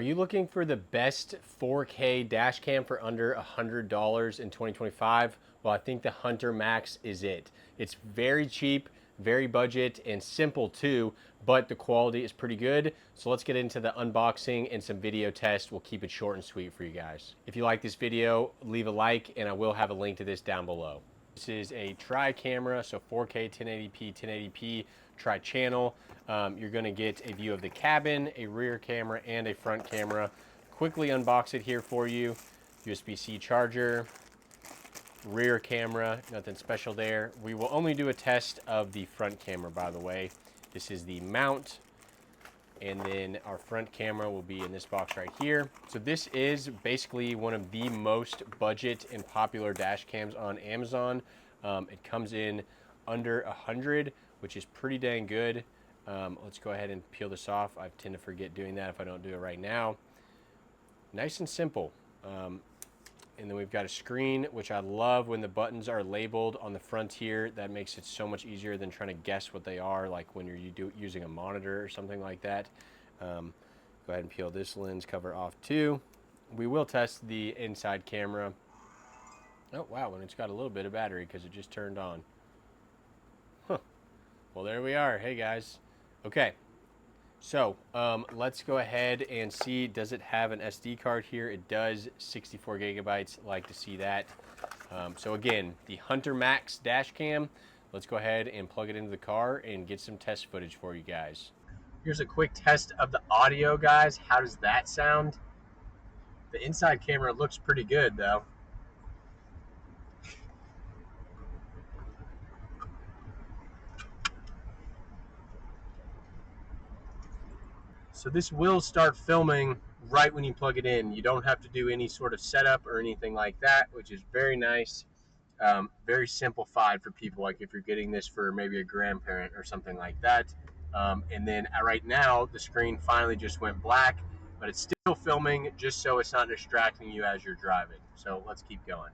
Are you looking for the best 4K dash cam for under $100 in 2025? Well, I think the Hunter Max is it. It's very cheap, very budget, and simple too, but the quality is pretty good. So let's get into the unboxing and some video tests. We'll keep it short and sweet for you guys. If you like this video, leave a like, and I will have a link to this down below. This is a tri-camera, so 4K, 1080p, 1080p, tri-channel. You're gonna get a view of the cabin, a rear camera, and a front camera. Quickly unbox it here for you. USB-C charger, rear camera, nothing special there. We will only do a test of the front camera, by the way. This is the mount, and then our front camera will be in this box right here. So this is basically one of the most budget and popular dash cams on Amazon. It comes in under 100, which is pretty dang good. Let's go ahead and peel this off. I tend to forget doing that if I don't do it right now. Nice and simple. And then we've got a screen, which I love when the buttons are labeled on the front here. That makes it so much easier than trying to guess what they are, like when you're using a monitor or something like that. Go ahead and peel this lens cover off too. We will test the inside camera. Oh, wow, and it's got a little bit of battery because it just turned on. Huh. Well, there we are. Hey, guys. Okay. So let's go ahead and see, does it have an SD card here? It does, 64 gigabytes, like to see that. So again, the Hunter Max dash cam, let's go ahead and plug it into the car and get some test footage for you guys. Here's a quick test of the audio, guys. How does that sound? The inside camera looks pretty good though. So this will start filming right when you plug it in. You don't have to do any sort of setup or anything like that, which is very nice. Very simplified for people, like if you're getting this for maybe a grandparent or something like that. And then right now, the screen finally just went black, but it's still filming just so it's not distracting you as you're driving. So let's keep going.